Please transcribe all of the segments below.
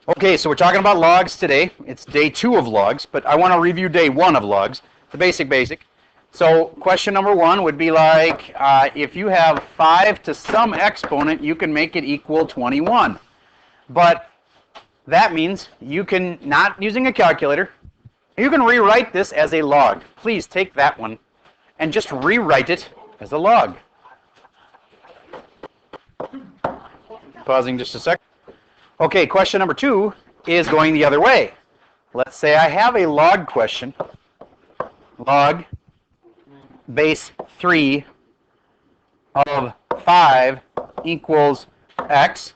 Okay, so we're talking about logs today. It's day 2 of logs, but I want to review day 1 of logs, the basic. So question number 1 would be like, if you have 5 to some exponent, you can make it equal 21. But that means you can, not using a calculator, you can rewrite this as a log. Please take that one and just rewrite it as a log. Pausing just a sec. Okay, question number 2 is going the other way. Let's say I have a log question. Log base 3 of 5 equals x.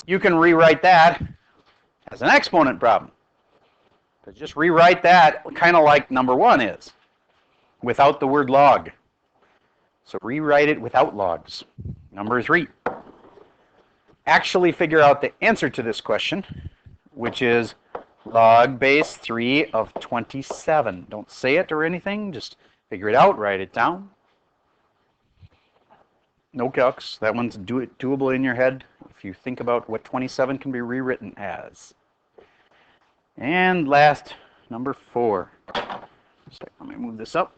You can rewrite that as an exponent problem. But just rewrite that kind of like number 1 is, without the word log. So rewrite it without logs. Number 3. Actually figure out the answer to this question, which is log base 3 of 27. Don't say it or anything, just figure it out, write it down. No calcs. That one's doable in your head if you think about what 27 can be rewritten as. And last, number 4. Let me move this up.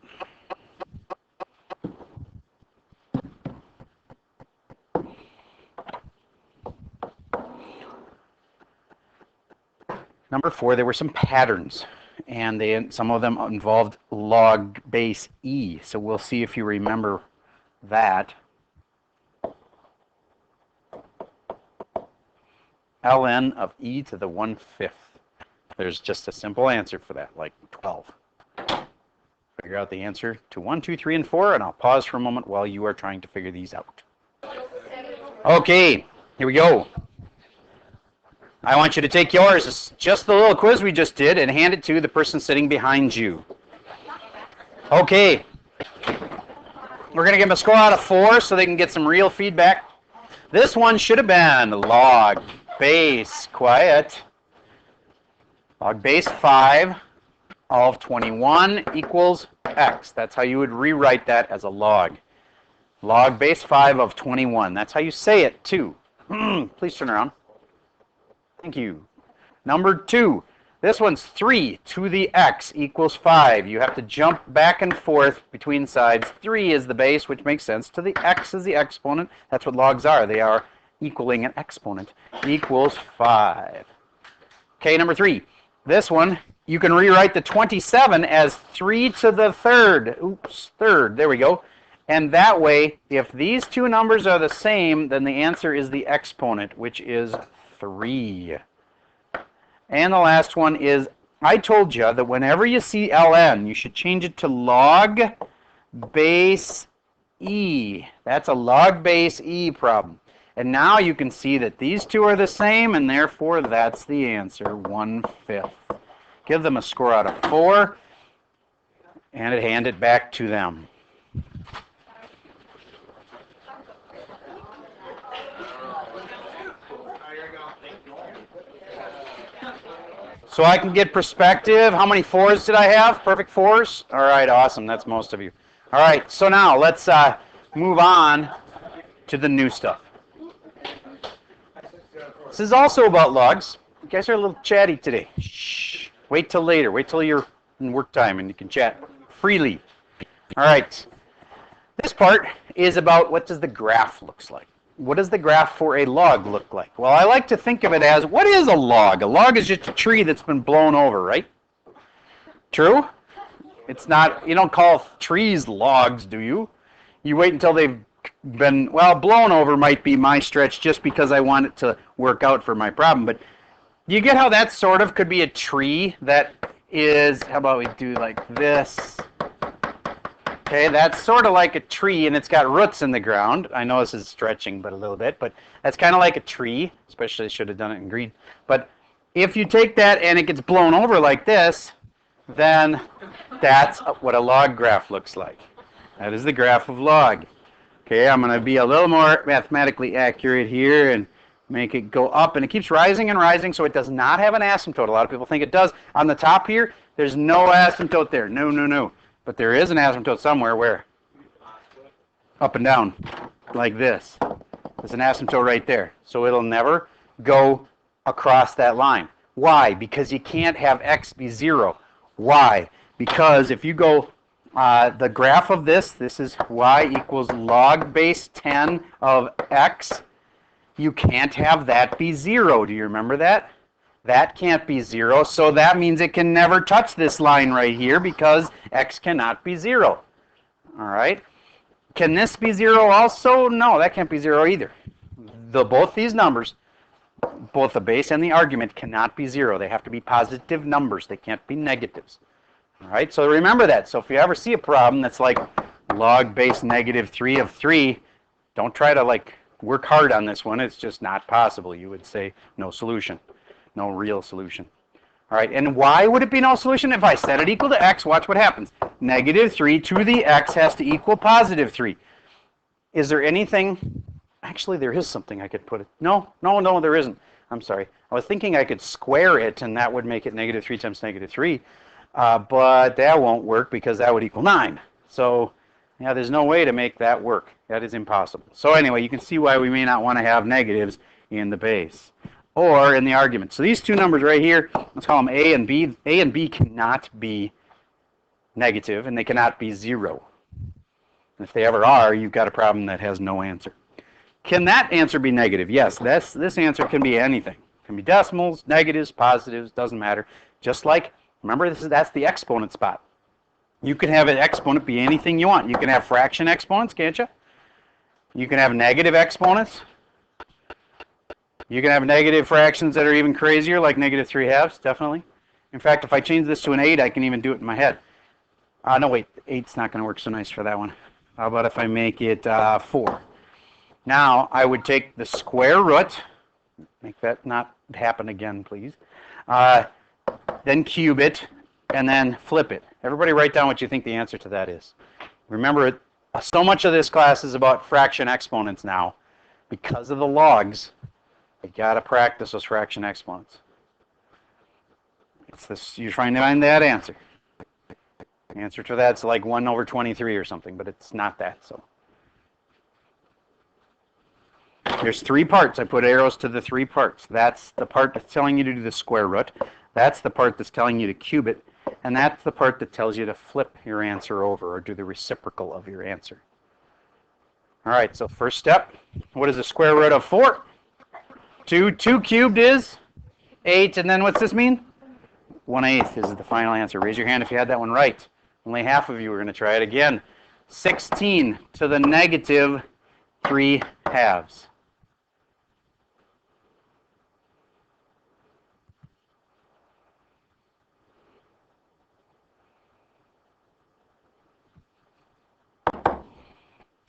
Number 4, there were some patterns, and some of them involved log base e. So we'll see if you remember that. ln of e to the 1/5. There's just a simple answer for that, like 12. Figure out the answer to 1, 2, 3, and 4, and I'll pause for a moment while you are trying to figure these out. Okay, here we go. I want you to take yours, it's just the little quiz we just did, and hand it to the person sitting behind you. Okay. We're going to give them a score out of 4 so they can get some real feedback. This one should have been log base, quiet, log base 5 of 21 equals x. That's how you would rewrite that as a log. Log base 5 of 21. That's how you say it, too. Please turn around. Thank you. Number 2. This one's 3 to the x equals 5. You have to jump back and forth between sides. 3 is the base, which makes sense. To the x is the exponent. That's what logs are. They are equaling an exponent. Equals 5. Okay, number 3. This one, you can rewrite the 27 as 3 to the third. Oops, third. There we go. And that way, if these two numbers are the same, then the answer is the exponent, which is 3. And the last one is, I told you that whenever you see ln, you should change it to log base e. That's a log base e problem. And now you can see that these two are the same, and therefore that's the answer, 1/5. Give them a score out of 4, and hand it back to them. So I can get perspective. How many 4s did I have? Perfect 4s? All right, awesome. That's most of you. All right, so now let's move on to the new stuff. This is also about logs. You guys are a little chatty today. Shh. Wait till later. Wait till you're in work time and you can chat freely. All right. This part is about what does the graph looks like. What does the graph for a log look like? Well, I like to think of it as, what is a log? A log is just a tree that's been blown over, right? True? It's not, you don't call trees logs, do you? You wait until they've been, well, blown over might be my stretch just because I want it to work out for my problem. But you get how that sort of could be a tree that is, how about we do like this? Okay, that's sort of like a tree, and it's got roots in the ground. I know this is stretching, but a little bit. But that's kind of like a tree, especially should have done it in green. But if you take that and it gets blown over like this, then that's what a log graph looks like. That is the graph of log. Okay, I'm going to be a little more mathematically accurate here and make it go up. And it keeps rising and rising, so it does not have an asymptote. A lot of people think it does. On the top here, there's no asymptote there. No, no, no. But there is an asymptote somewhere. Where? Up and down, like this. There's an asymptote right there. So it'll never go across that line. Why? Because you can't have x be 0. Why? Because if you go the graph of this is y equals log base 10 of x. You can't have that be 0. Do you remember that? That can't be 0, so that means it can never touch this line right here because x cannot be 0. All right? Can this be 0 also? No, that can't be 0 either. Both these numbers, both the base and the argument, cannot be 0. They have to be positive numbers. They can't be negatives. All right, so remember that. So if you ever see a problem that's like log base negative 3 of 3, don't try to like work hard on this one. It's just not possible. You would say no solution, no real solution. All right, and why would it be no solution? If I set it equal to x, watch what happens. Negative 3 to the x has to equal positive 3. Is there anything? Actually, there is something I could put it. No, there isn't. I'm sorry. I was thinking I could square it, and that would make it negative 3 times negative 3. But that won't work because that would equal 9. So, yeah, there's no way to make that work. That is impossible. So anyway, you can see why we may not want to have negatives in the base or in the argument. So these two numbers right here, let's call them A and B. A and B cannot be negative, and they cannot be 0. And if they ever are, you've got a problem that has no answer. Can that answer be negative? Yes, this answer can be anything. It can be decimals, negatives, positives, doesn't matter. Just like, remember, that's the exponent spot. You can have an exponent be anything you want. You can have fraction exponents, can't you? You can have negative exponents. You can have negative fractions that are even crazier, like negative 3/2, definitely. In fact, if I change this to an 8, I can even do it in my head. No, wait, 8's not going to work so nice for that one. How about if I make it 4? Now, I would take the square root, make that not happen again, please, then cube it, and then flip it. Everybody write down what you think the answer to that is. Remember, so much of this class is about fraction exponents now. Because of the logs, you got to practice those fraction exponents. It's this, you're trying to find that answer. The answer to that's like 1 over 23 or something, but it's not that. So there's 3 parts. I put arrows to the 3 parts. That's the part that's telling you to do the square root. That's the part that's telling you to cube it. And that's the part that tells you to flip your answer over or do the reciprocal of your answer. All right, so first step, what is the square root of 4? 2 cubed is 8, and then what's this mean? 1/8 is the final answer. Raise your hand if you had that one right. Only half of you are going to try it again. 16 to the negative 3/2.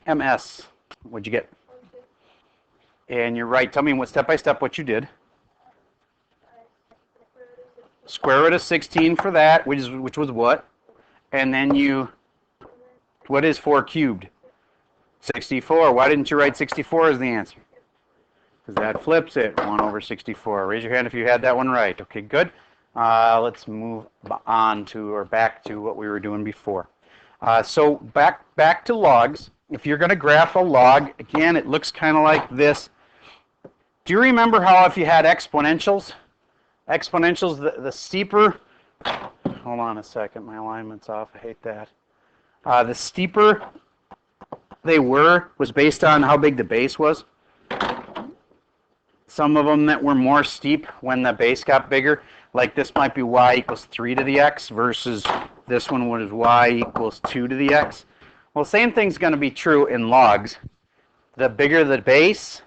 MS, what'd you get? And you're right. Tell me what step by step what you did. Square root of 16 for that, which was what? And then what is 4 cubed? 64. Why didn't you write 64 as the answer? Because that flips it, 1 over 64. Raise your hand if you had that one right. Okay, good. Let's move on to, or back to what we were doing before. So back to logs. If you're going to graph a log, again, it looks kind of like this. Do you remember how if you had exponentials, the steeper, hold on a second, my alignment's off, I hate that. The steeper they was based on how big the base was. Some of them that were more steep when the base got bigger, like this might be y equals 3 to the x versus this one was y equals 2 to the x. Well, same thing's going to be true in logs. The bigger the base,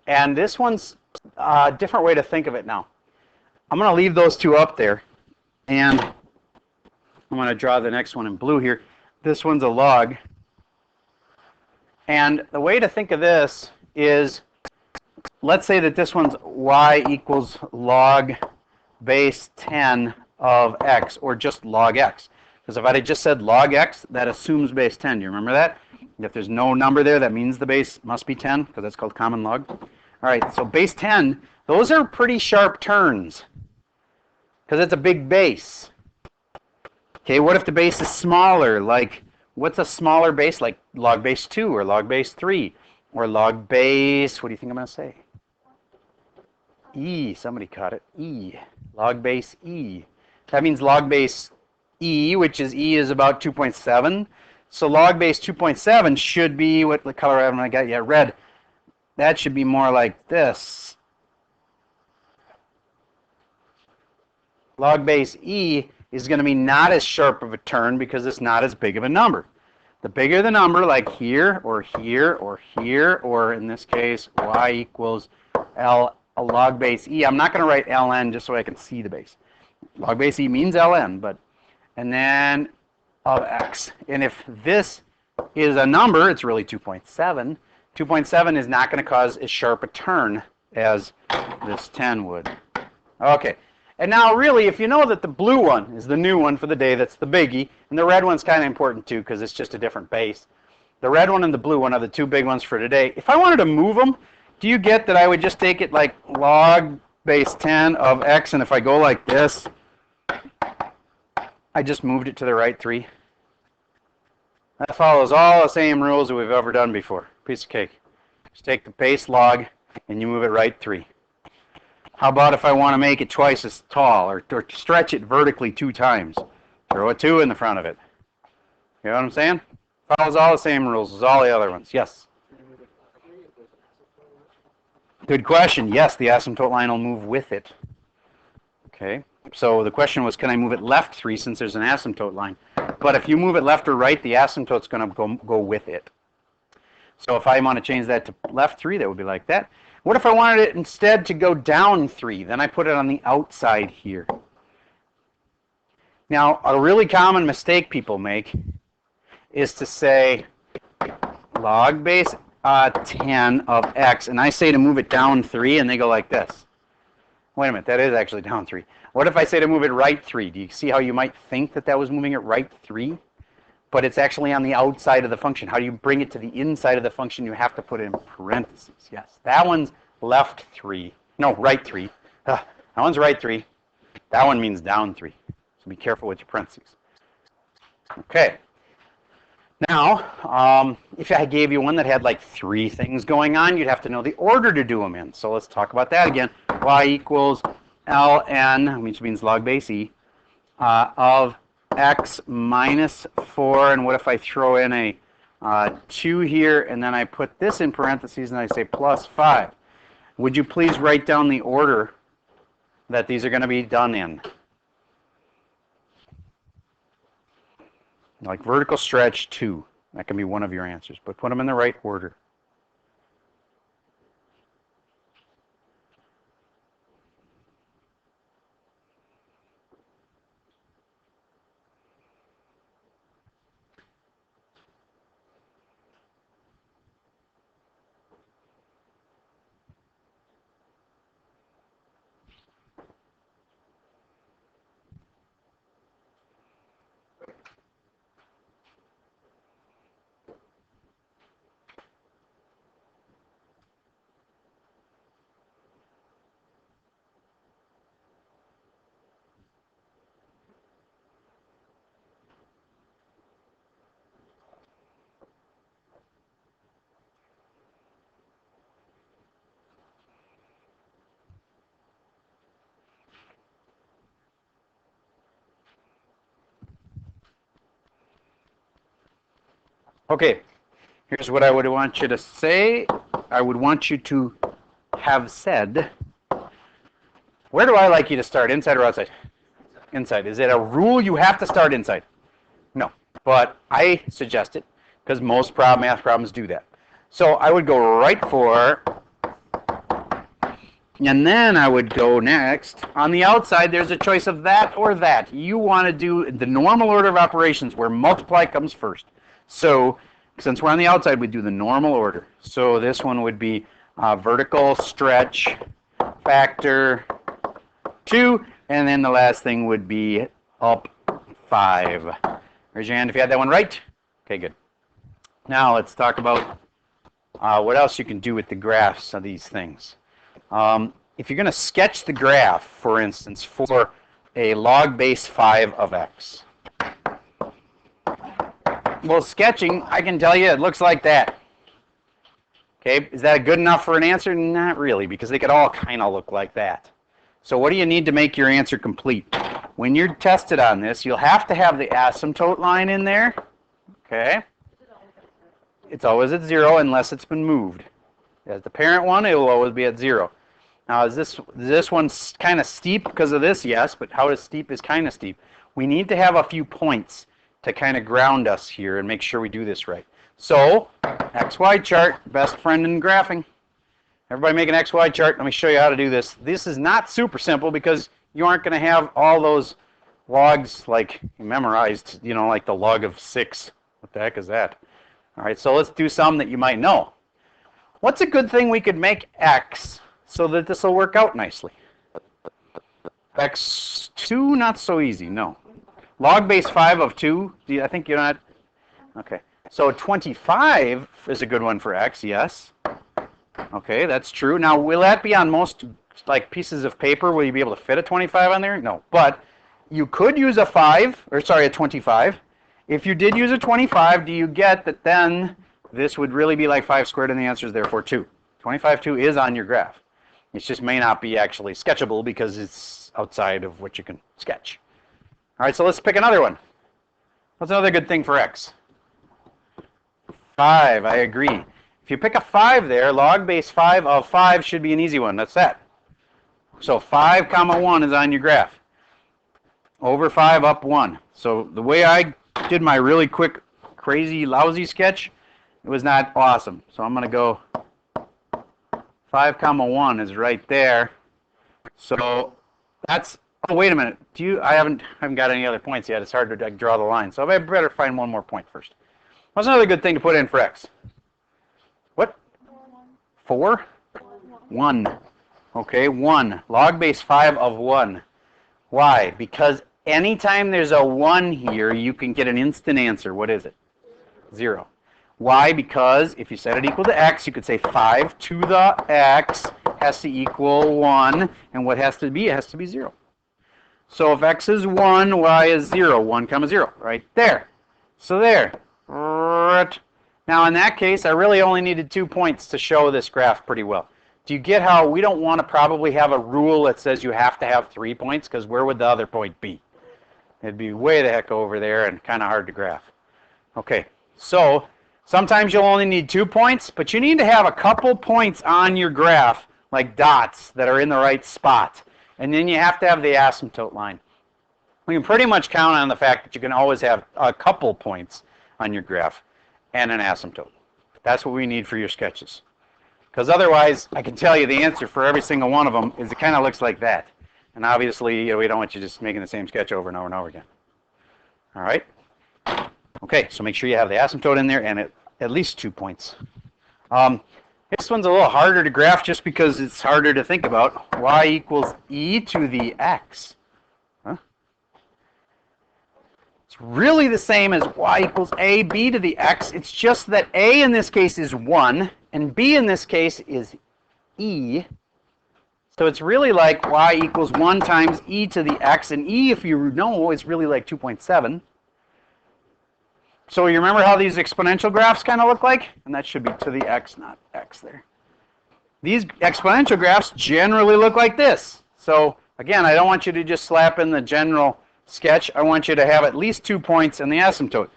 and this one's a different way to think of it now. I'm going to leave those two up there, and I'm going to draw the next one in blue here. This one's a log. And the way to think of this is, let's say that this one's y equals log base 10 of x, or just log x. Because if I had just said log x, that assumes base 10. Do you remember that? If there's no number there, that means the base must be 10, because that's called common log. All right, so base 10, those are pretty sharp turns, because it's a big base. Okay, what if the base is smaller? Like, what's a smaller base? Like log base 2, or log base 3, or log base, what do you think I'm going to say? E, somebody caught it, E, log base E. That means log base E, which is E is about 2.7. So log base 2.7 should be, what color haven't I got yet? Red. That should be more like this. Log base E is going to be not as sharp of a turn because it's not as big of a number. The bigger the number, like here, or here, or here, or in this case, y equals L, a log base E. I'm not going to write ln just so I can see the base. Log base E means ln, but, and then of x. And if this is a number, it's really 2.7. 2.7 is not going to cause as sharp a turn as this 10 would. Okay. And now really, if you know that the blue one is the new one for the day, that's the biggie, and the red one's kind of important too because it's just a different base. The red one and the blue one are the two big ones for today. If I wanted to move them, do you get that I would just take it like log base 10 of x, and if I go like this, I just moved it to the right 3? That follows all the same rules that we've ever done before. Piece of cake. Just take the base log and you move it right 3. How about if I want to make it twice as tall, or stretch it vertically 2 times? Throw a 2 in the front of it. You know what I'm saying? Follows all the same rules as all the other ones. Yes? Good question. Yes, the asymptote line will move with it. Okay. So the question was, can I move it left 3 since there's an asymptote line? But if you move it left or right, the asymptote's going to go with it. So if I want to change that to left 3, that would be like that. What if I wanted it instead to go down 3? Then I put it on the outside here. Now, a really common mistake people make is to say log base 10 of x, and I say to move it down 3, and they go like this. Wait a minute, that is actually down 3. What if I say to move it right 3? Do you see how you might think that that was moving it right 3? But it's actually on the outside of the function. How do you bring it to the inside of the function? You have to put it in parentheses. Yes, that one's left 3. No, right 3. That one's right 3. That one means down 3. So be careful with your parentheses. Okay. Now, if I gave you one that had like 3 things going on, you'd have to know the order to do them in. So let's talk about that again. Y equals ln, which means log base E, of x minus 4, and what if I throw in a 2 here, and then I put this in parentheses, and I say plus 5. Would you please write down the order that these are going to be done in? Like vertical stretch 2. That can be one of your answers, but put them in the right order. Okay, here's what I would want you to say. I would want you to have said, where do I like you to start, inside or outside? Inside. Is it a rule you have to start inside? No, but I suggest it because most math problems do that. So I would go right 4, and then I would go next. On the outside, there's a choice of that or that. You want to do the normal order of operations where multiply comes first. So since we're on the outside, we do the normal order. So this one would be vertical stretch factor 2, and then the last thing would be up 5. Raise your hand if you had that one right. Okay, good. Now let's talk about what else you can do with the graphs of these things. If you're going to sketch the graph, for instance, for a log base 5 of x. Well, sketching, I can tell you, it looks like that. Okay, is that good enough for an answer? Not really, because they could all kind of look like that. So what do you need to make your answer complete? When you're tested on this, you'll have to have the asymptote line in there. Okay? It's always at 0 unless it's been moved. As the parent one, it will always be at 0. Now, is this one kind of steep because of this? Yes, but how is steep is kind of steep. We need to have a few points to kind of ground us here and make sure we do this right. So, XY chart, best friend in graphing. Everybody make an XY chart. Let me show you how to do this. This is not super simple because you aren't going to have all those logs like memorized, you know, like the log of 6. What the heck is that? All right, so let's do some that you might know. What's a good thing we could make X so that this will work out nicely? X2, not so easy, no. Log base 5 of 2, I think you're not, okay. So 25 is a good one for X, yes. Okay, that's true. Now, will that be on most like pieces of paper? Will you be able to fit a 25 on there? No, but you could use a 25. If you did use a 25, do you get that then this would really be like 5 squared and the answer is therefore 2? 25, 2 is on your graph. It just may not be actually sketchable because it's outside of what you can sketch. All right, so let's pick another one. What's another good thing for X? 5, I agree. If you pick a 5 there, log base 5 of 5 should be an easy one. That's that. So 5 comma 1 is on your graph. Over 5 up 1. So the way I did my really quick, crazy, lousy sketch, it was not awesome. So I'm going to go 5 comma 1 is right there. So that's, oh, wait a minute. I haven't got any other points yet. It's hard to draw the line. So I better find one more point first. What's another good thing to put in for X? What? 4? 1. Okay, 1. Log base 5 of 1. Why? Because anytime there's a 1 here, you can get an instant answer. What is it? 0. Why? Because if you set it equal to X, you could say 5 to the X has to equal 1. And what has to be? It has to be 0. So if X is 1, Y is 0. 1 comma 0. Right there. So there. Now in that case, I really only needed 2 points to show this graph pretty well. Do you get how we don't want to probably have a rule that says you have to have 3 points? Because where would the other point be? It'd be way the heck over there and kind of hard to graph. Okay, so sometimes you'll only need 2 points, but you need to have a couple points on your graph, like dots that are in the right spot. And then you have to have the asymptote line. We can pretty much count on the fact that you can always have a couple points on your graph and an asymptote. That's what we need for your sketches. Because otherwise, I can tell you the answer for every single one of them is it kind of looks like that. And obviously, we don't want you just making the same sketch over and over and over again. All right? Okay, so make sure you have the asymptote in there and at least 2 points. This one's a little harder to graph just because it's harder to think about. Y equals e to the x. It's really the same as y equals ab to the x. It's just that a in this case is 1, and b in this case is e. So it's really like y equals 1 times e to the x, and e, if you know, is really like 2.7. So you remember how these exponential graphs kind of look like? And that should be to the x, not x there. These exponential graphs generally look like this. So again, I don't want you to just slap in the general sketch. I want you to have at least 2 points in the asymptote.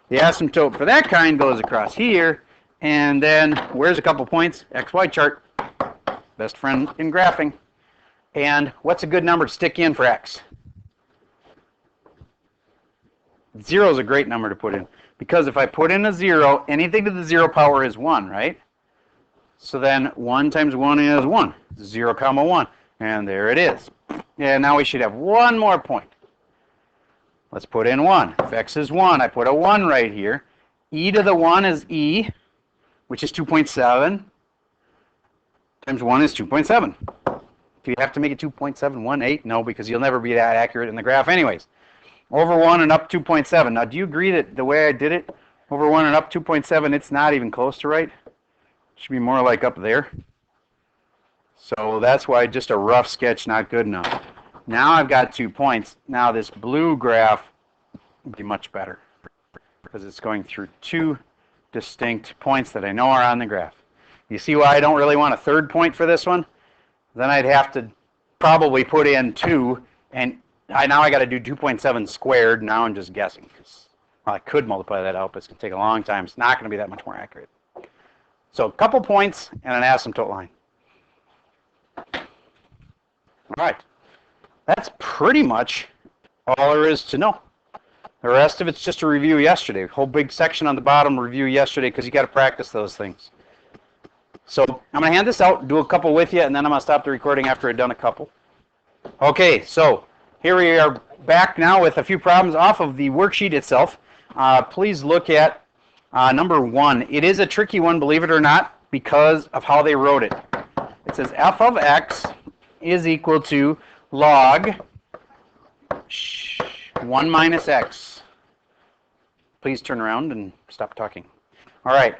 The asymptote for that kind goes across here, and then where's a couple points? XY chart, best friend in graphing. And what's a good number to stick in for x? 0 is a great number to put in, because if I put in a 0, anything to the 0 power is 1, right? So then 1 times 1 is 1, 0 comma 1, and there it is. And now we should have one more point. Let's put in 1. If x is 1, I put a 1 right here. E to the 1 is e, which is 2.7, times 1 is 2.7. Do you have to make it 2.718? No, because you'll never be that accurate in the graph anyways. Over 1 and up 2.7. Now, do you agree that the way I did it, over 1 and up 2.7, it's not even close to right? It should be more like up there. So that's why just a rough sketch not good enough. Now I've got 2 points. Now this blue graph would be much better because it's going through 2 distinct points that I know are on the graph. You see why I don't really want a third point for this one? Then I'd have to probably put in 2, and now I got to do 2.7 squared. Now I'm just guessing. Well, I could multiply that out, but it's going to take a long time. It's not going to be that much more accurate. So a couple points and an asymptote line. All right. That's pretty much all there is to know. The rest of it's just a review yesterday. Whole big section on the bottom, review yesterday, because you got to practice those things. So I'm going to hand this out, do a couple with you, and then I'm going to stop the recording after I've done a couple. Okay, so here we are back now with a few problems off of the worksheet itself. Please look at number 1. It is a tricky one, believe it or not, because of how they wrote it. It says f of x is equal to log 1 minus x. Please turn around and stop talking. All right.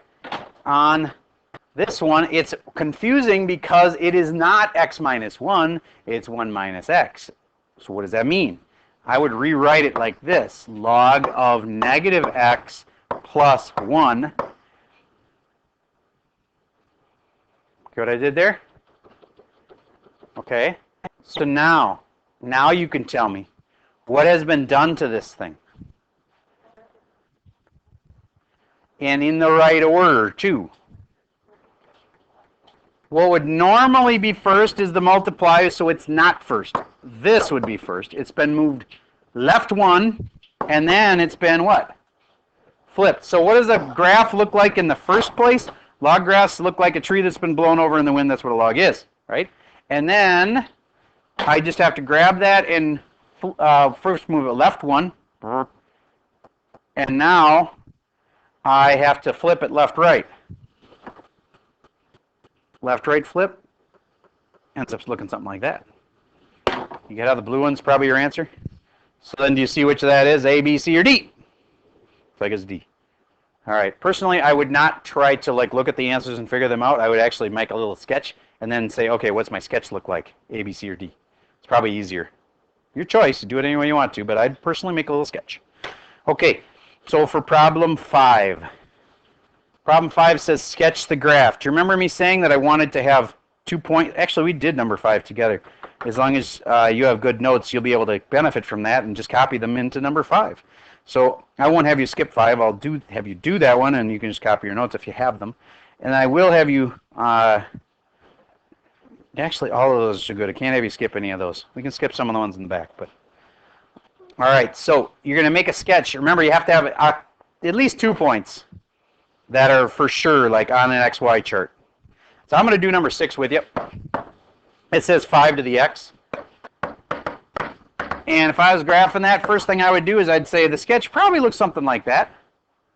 On this one, it's confusing because it is not x minus 1, it's 1 minus x. So what does that mean? I would rewrite it like this. Log of negative x plus 1. Okay, what I did there? Okay. So now you can tell me what has been done to this thing. And in the right order, too. What would normally be first is the multiplier, so it's not first. This would be first. It's been moved left 1, and then it's been what? Flipped. So what does a graph look like in the first place? Log graphs look like a tree that's been blown over in the wind. That's what a log is, right? And then I just have to grab that and first move it left 1. And now I have to flip it left right. Left right flip ends up looking something like that. You get how the blue one's probably your answer? So then do you see which of that is, A, B, C, or D? Looks like it's D. All right. Personally, I would not try to look at the answers and figure them out. I would actually make a little sketch and then say, okay, what's my sketch look like? A, B, C, or D? It's probably easier. Your choice. Do it any way you want to, but I'd personally make a little sketch. Okay. So for problem 5. Problem 5 says sketch the graph. Do you remember me saying that I wanted to have 2 points? Actually, we did number 5 together. As long as you have good notes, you'll be able to benefit from that and just copy them into number 5. So I won't have you skip 5. I'll have you do that one, and you can just copy your notes if you have them. And I will have you, actually all of those are good. I can't have you skip any of those. We can skip some of the ones in the back. But all right, so you're going to make a sketch. Remember, you have to have at least 2 points that are for sure like on an XY chart. So I'm going to do number 6 with you. It says 5 to the x. And if I was graphing that, first thing I would do is I'd say the sketch probably looks something like that.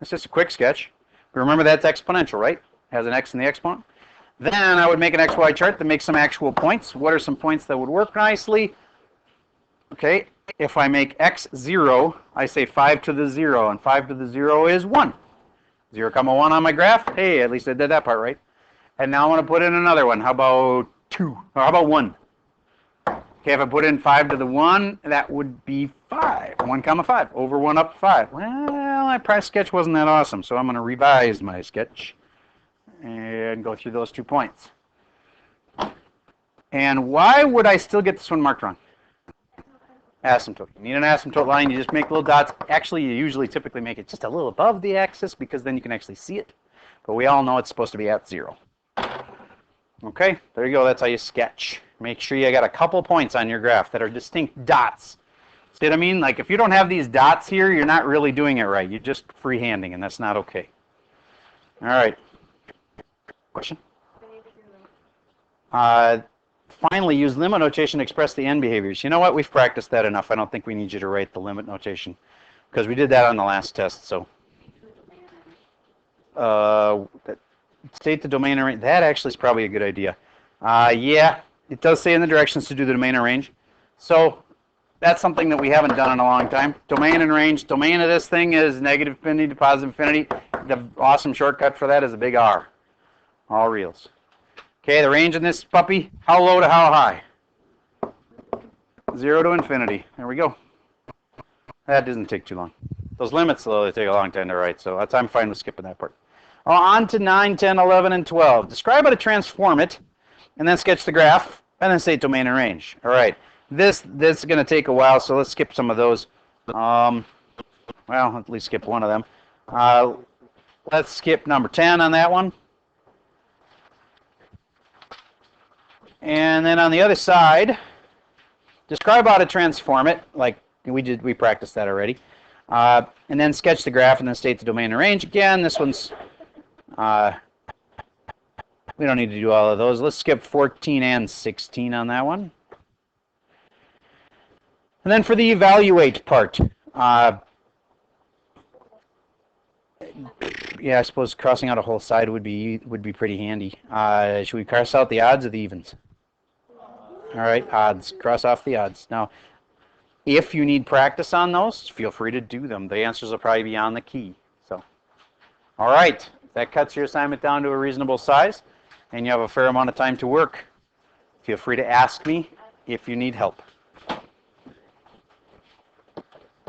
It's just a quick sketch. But remember, that's exponential, right? It has an x in the exponent. Then I would make an XY chart that makes some actual points. What are some points that would work nicely? Okay, if I make x 0, I say 5 to the 0, and 5 to the 0 is 1. 0, 1 on my graph. Hey, at least I did that part right. And now I want to put in another one. How about 2? Or how about 1? Okay, if I put in 5 to the 1, that would be 5. 1, 5. Over 1 up 5. Well, my prior sketch wasn't that awesome, so I'm going to revise my sketch and go through those 2 points. And why would I still get this one marked wrong? Asymptote. You need an asymptote line. You just make little dots. Actually, you usually typically make it just a little above the axis because then you can actually see it. But we all know it's supposed to be at 0. Okay, there you go. That's how you sketch. Make sure you got a couple points on your graph that are distinct dots. See what I mean? Like if you don't have these dots here, you're not really doing it right. You're just freehanding, and that's not okay. All right. Question? Finally, use limit notation to express the end behaviors. You know what? We've practiced that enough. I don't think we need you to write the limit notation because we did that on the last test. So, state the domain and range. That actually is probably a good idea. Yeah, it does say in the directions to do the domain and range. So that's something that we haven't done in a long time. Domain and range. Domain of this thing is negative infinity to positive infinity. The awesome shortcut for that is a big R. All reals. Okay, the range in this puppy, how low to how high? 0 to infinity. There we go. That doesn't take too long. Those limits, though, they take a long time to write, so I'm fine with skipping that part. On to 9, 10, 11, and 12. Describe how to transform it, and then sketch the graph, and then state domain and range. All right. This is going to take a while, so let's skip some of those. Well, at least skip one of them. Let's skip number 10 on that one. And then on the other side, describe how to transform it, like we practiced that already. And then sketch the graph and then state the domain and range. Again, this one's, we don't need to do all of those. Let's skip 14 and 16 on that one. And then for the evaluate part, yeah, I suppose crossing out a whole side would be pretty handy. Should we cross out the odds or the evens? All right, odds. Cross off the odds. Now, if you need practice on those, feel free to do them. The answers will probably be on the key. So, all right, that cuts your assignment down to a reasonable size, and you have a fair amount of time to work. Feel free to ask me if you need help.